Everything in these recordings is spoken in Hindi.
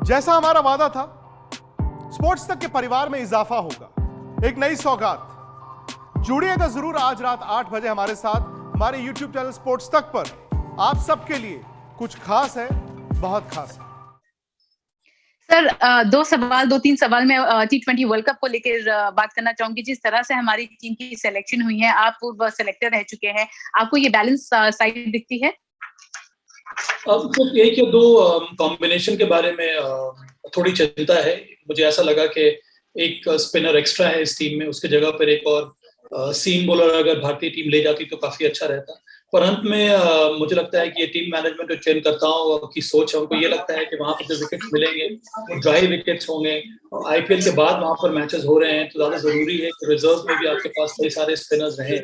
जैसा हमारा वादा था, स्पोर्ट्स तक के परिवार में इजाफा होगा, एक नई सौगात। जुड़िएगा जरूर आज रात 8 बजे हमारे साथ हमारे YouTube चैनल स्पोर्ट्स तक पर। आप सबके लिए कुछ खास है, बहुत खास है। सर, दो तीन सवाल मैं T20 वर्ल्ड कप को लेकर बात करना चाहूंगी। जिस तरह से हमारी टीम की सिलेक्शन हुई है, आप पूर्व सेलेक्टर रह चुके हैं, आपको ये बैलेंस साइड दिखती है? अब सिर्फ एक या दो कॉम्बिनेशन के बारे में थोड़ी चिंता है। मुझे ऐसा लगा कि एक स्पिनर एक्स्ट्रा है इस टीम में, उसकी जगह पर एक और सीम बॉलर अगर भारतीय टीम ले जाती तो काफी अच्छा रहता। पर अंत में मुझे लगता है कि ये टीम मैनेजमेंट और चयन करताओं की सोच है। उनको ये लगता है कि वहां पर जो विकेट्स मिलेंगे वो ड्राई विकेट्स होंगे। आईपीएल के बाद वहां पर मैचेस हो रहे हैं तो ज्यादा जरूरी है कि रिजर्व में भी आपके पास कई सारे स्पिनर्स रहें।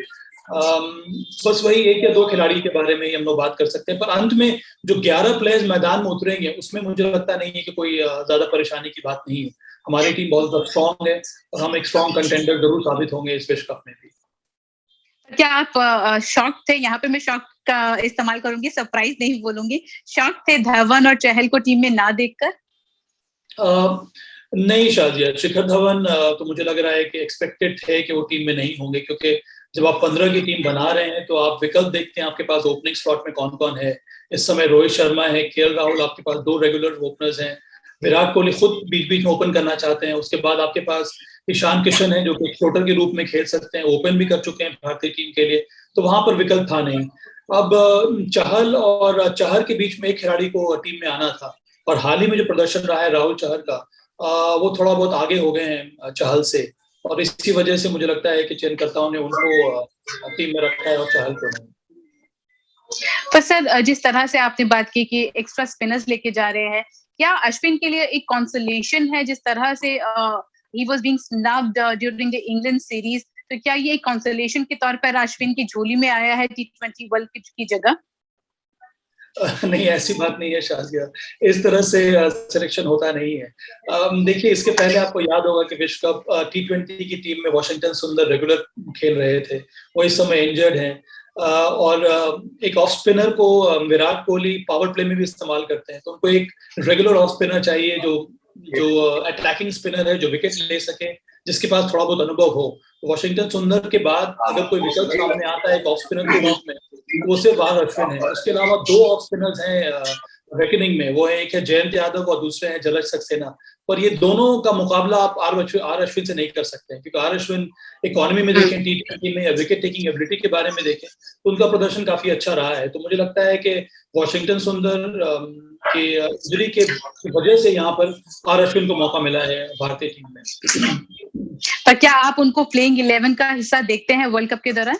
बस वही एक या दो खिलाड़ी के बारे में हम लोग बात कर सकते हैं। पर अंत में जो 11 प्लेयर्स मैदान में उतरेंगे उसमें मुझे लगता नहीं है कि कोई ज्यादा परेशानी की बात नहीं है। हमारी टीम बहुत स्ट्रॉन्ग है और हम एक स्ट्रॉन्ग कंटेंडर जरूर साबित होंगे इस विश्व कप में भी। क्या आप शॉक थे? यहाँ पे मैं शॉक का इस्तेमाल करूंगी, सरप्राइज नहीं बोलूंगी। शॉक थे धवन और चहल को टीम में ना देखकर? नहीं शाजिया, शिखर धवन तो मुझे लग रहा है कि एक्सपेक्टेड थे कि वो टीम में नहीं होंगे, क्योंकि जब आप 15 की टीम बना रहे हैं तो आप विकल्प देखते हैं आपके पास ओपनिंग स्लॉट में कौन कौन है। इस समय रोहित शर्मा है, केएल राहुल, आपके पास 2 रेगुलर ओपनर्स हैं। विराट कोहली खुद बीच बीच में ओपन करना चाहते हैं। उसके बाद आपके पास ईशान किशन है जो कि फ्लोटर के रूप में खेल सकते हैं, ओपन भी कर चुके हैं भारतीय टीम के लिए, तो वहां पर विकल्प था नहीं। अब चहल और चहर के बीच में एक खिलाड़ी को टीम में आना था, और हाल ही में जो प्रदर्शन रहा है राहुल चहर का, वो थोड़ा बहुत आगे हो गए हैं चहल से, और इसी वजह से मुझे लगता है कि चयनकर्ताओं ने उनको टीम में रखा है और चहल को नहीं। पर सर, जिस तरह से आपने बात की कि एक्स्ट्रा स्पिनर्स लेके जा रहे हैं, क्या अश्विन के लिए एक कंसोलेशन है? जिस तरह से he was being snubbed during the England series, तो क्या ये एक कंसोलेशन के तौर पर अश्विन की झोली में आया है T20 वर्ल्ड कप की जगह? नहीं, ऐसी बात नहीं है शाजिया, इस तरह से सिलेक्शन होता नहीं है। देखिए, इसके पहले आपको याद होगा कि विश्व कप T20 की टीम में वाशिंगटन सुंदर रेगुलर खेल रहे थे, वो इस समय इंजर्ड हैं। और एक ऑफ स्पिनर को विराट कोहली पावर प्ले में भी इस्तेमाल करते हैं, तो उनको एक रेगुलर ऑफ स्पिनर चाहिए जो अटैकिंग स्पिनर है, जो विकेट ले सके, जिसके पास थोड़ा बहुत अनुभव हो। वाशिंगटन सुंदर के बाद अगर कोई विकल्प सामने आता है एक ऑफ स्पिनर के रूप में, वो सिर्फ अश्विन है। उसके अलावा 2 ऑफ स्पिनर्स हैं रेकनिंग में, वो एक है जयंत यादव और दूसरे हैं जलज सक्सेना। पर ये दोनों का मुकाबला आप आर अश्विन से नहीं कर सकते हैं, क्योंकि आर अश्विन इकोनॉमी में देखें, T20 में या विकेट टेकिंग एबिलिटी के बारे में देखें तो उनका प्रदर्शन काफी अच्छा रहा है। तो मुझे लगता है कि वाशिंगटन सुंदर के इंजरी के वजह से यहाँ पर आर अश्विन को मौका मिला है भारतीय टीम में। पर क्या आप उनको प्लेइंग 11 का हिस्सा देखते हैं वर्ल्ड कप के दौरान?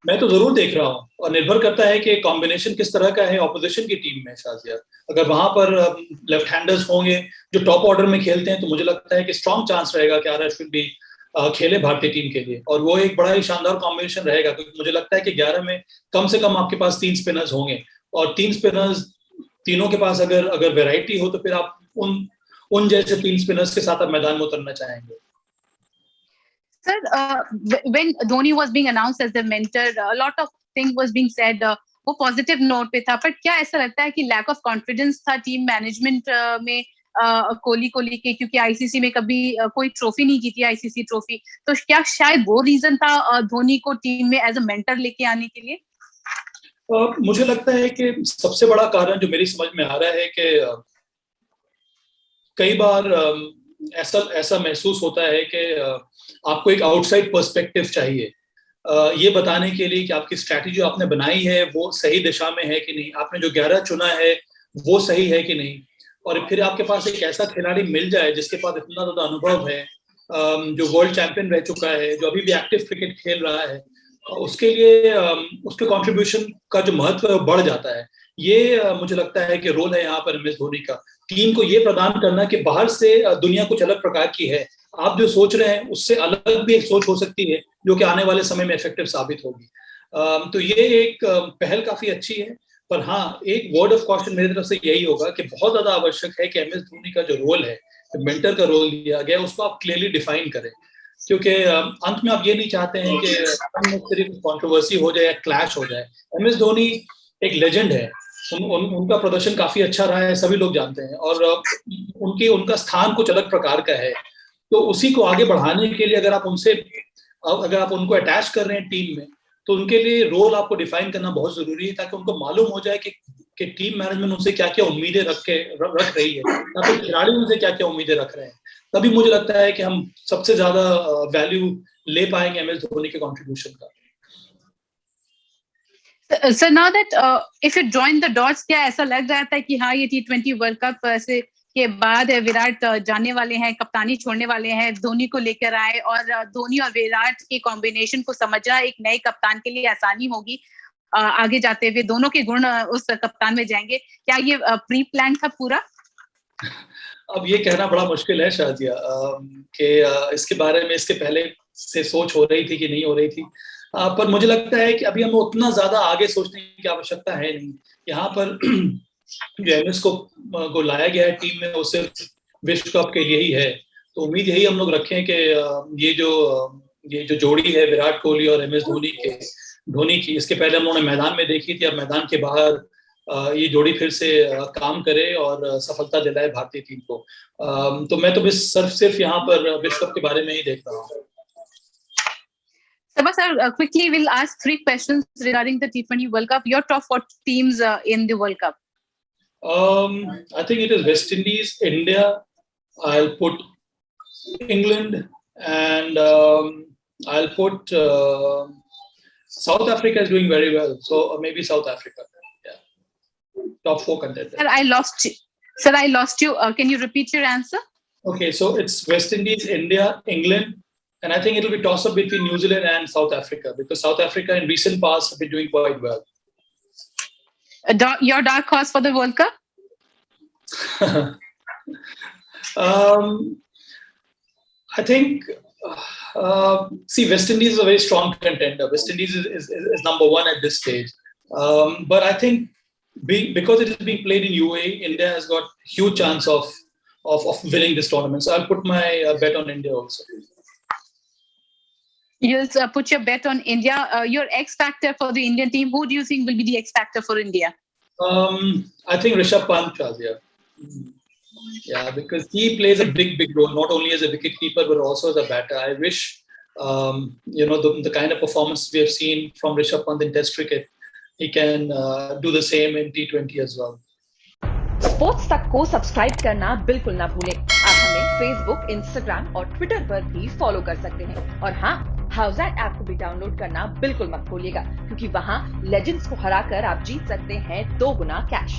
मैं तो जरूर देख रहा हूँ, और निर्भर करता है कि कॉम्बिनेशन किस तरह का है ऑपोजिशन की टीम में शाजिया। अगर वहां पर लेफ्ट हैंडर्स होंगे जो टॉप ऑर्डर में खेलते हैं तो मुझे लगता है कि स्ट्रॉन्ग चांस रहेगा कि आर अश्विन भी खेले भारतीय टीम के लिए, और वो एक बड़ा ही शानदार कॉम्बिनेशन रहेगा, क्योंकि मुझे लगता है कि 11 में कम से कम आपके पास 3 स्पिनर्स होंगे, और 3 स्पिनर्स, तीनों के पास अगर वैरायटी हो तो फिर आप उन जैसे 3 स्पिनर्स के साथ आप मैदान में उतरना चाहेंगे। Sir, when Dhoni was being announced as the mentor, a lot of things was being said. वो पॉजिटिव नोट पे था, पर क्या ऐसा लगता है कि लैक ऑफ कॉन्फिडेंस था टीम मैनेजमेंट में कोहली को लेके, क्योंकि आईसीसी में कभी कोई ट्रॉफी नहीं जीती, आईसीसी ट्रॉफी, तो क्या शायद वो रीजन था धोनी को टीम में एज अ मेंटर लेके आने के लिए? मुझे लगता है कि सबसे बड़ा कारण जो मेरी समझ में आ रहा है कि कई बार ऐसा महसूस होता है कि आपको एक आउटसाइड पर्सपेक्टिव चाहिए ये बताने के लिए कि आपकी स्ट्रैटेजी आपने बनाई है वो सही दिशा में है कि नहीं, आपने जो 11 चुना है वो सही है कि नहीं। और फिर आपके पास एक ऐसा खिलाड़ी मिल जाए जिसके पास इतना ज़्यादा अनुभव है, जो वर्ल्ड चैंपियन रह चुका है, जो अभी भी एक्टिव क्रिकेट खेल रहा है, उसके लिए उसके कंट्रीब्यूशन का जो महत्व है बढ़ जाता है। ये मुझे लगता है कि रोल है यहाँ पर एमएस धोनी का, टीम को ये प्रदान करना कि बाहर से दुनिया कुछ अलग प्रकार की है, आप जो सोच रहे हैं उससे अलग भी एक सोच हो सकती है जो कि आने वाले समय में इफेक्टिव साबित होगी। तो ये एक पहल काफी अच्छी है। पर हाँ, एक वर्ड ऑफ कॉशन मेरी तरफ से यही होगा कि बहुत ज्यादा आवश्यक है कि एमएस धोनी का जो रोल है, जो मेंटर का रोल दिया गया, उसको आप क्लियरली डिफाइन करें, क्योंकि अंत में आप ये नहीं चाहते हैं कि सिर्फ कंट्रोवर्सी हो जाए या क्लैश हो जाए। एमएस धोनी एक लेजेंड है, उनका प्रदर्शन काफी अच्छा रहा है, सभी लोग जानते हैं, और उनका स्थान कुछ अलग प्रकार का है। तो उसी को आगे बढ़ाने के लिए अगर आप उनको अटैच कर रहे हैं टीम में, तो उनके लिए रोल आपको डिफाइन करना बहुत जरूरी है, ताकि उनको मालूम हो जाए कि टीम मैनेजमेंट उनसे क्या क्या उम्मीदें रख रही है, या फिर खिलाड़ी उनसे क्या क्या उम्मीदें रख रहे हैं। तभी मुझे लगता है कि हम सबसे ज्यादा वैल्यू ले पाएंगे MS धोनी के कंट्रीब्यूशन का। Sir, now that if you join the dots, क्या ऐसा लग रहा था कि हाँ, ये T20 वर्ल्ड कप से के बाद विराट जाने वाले हैं, कप्तानी छोड़ने वाले हैं, धोनी को लेकर आए, और धोनी और विराट के कॉम्बिनेशन को समझना एक नए कप्तान के लिए आसानी होगी आगे जाते हुए, दोनों के गुण उस कप्तान में जाएंगे। क्या ये प्री प्लान था पूरा? अब ये कहना बड़ा मुश्किल है शाजिया, कि इसके बारे में इसके पहले से सोच हो रही थी कि नहीं हो रही थी, पर मुझे लगता है कि अभी हमें उतना ज्यादा आगे सोचने की आवश्यकता है नहीं। यहाँ पर जो MS को लाया गया है टीम में, वो सिर्फ विश्व कप के लिए ही है। तो उम्मीद यही हम लोग रखें कि ये जो जोड़ी है विराट कोहली और MS धोनी की, इसके पहले हम लोगों ने मैदान में देखी थी, अब मैदान के बाहर ये जोड़ी फिर से काम करे और सफलता दिलाए भारतीय टीम को। तो मैं तो सिर्फ यहाँ पर विश्व कप के बारे में ही देख रहा हूँ। Sabha sir, quickly we'll ask 3 questions regarding the T20 World Cup. Your top 4 teams in the World Cup. I think it is West Indies, India. I'll put England, and I'll put South Africa is doing very well. So maybe South Africa. Yeah, top 4 contenders. Sir, I lost you. Can you repeat your answer? Okay, so it's West Indies, India, England. And I think it'll be toss-up between New Zealand and South Africa, because South Africa in recent past have been doing quite well. Your dark horse for the World Cup? I think, West Indies is a very strong contender. West Indies is number 1 at this stage. But I think because it is being played in UAE, India has got huge chance of winning this tournament. So I'll put my bet on India also. You'll put your bet on India. Your X factor for the Indian team, who do you think will be the X factor for India? I think Rishabh Pant, Shazia. Yeah, because he plays a big role, not only as a wicketkeeper but also as a batter. I wish, the kind of performance we have seen from Rishabh Pant in Test cricket, he can do the same in T20 as well. Sports तक को सब्सक्राइब करना बिल्कुल ना भूलें। आप हमें फेसबुक, इंस्टाग्राम और ट्विटर पर भी फॉलो कर सकते हैं। और हाँ, हाउसएट ऐप को भी डाउनलोड करना बिल्कुल मत भूलिएगा, क्योंकि वहाँ लेजेंड्स को हराकर आप जीत सकते हैं 2 गुना कैश।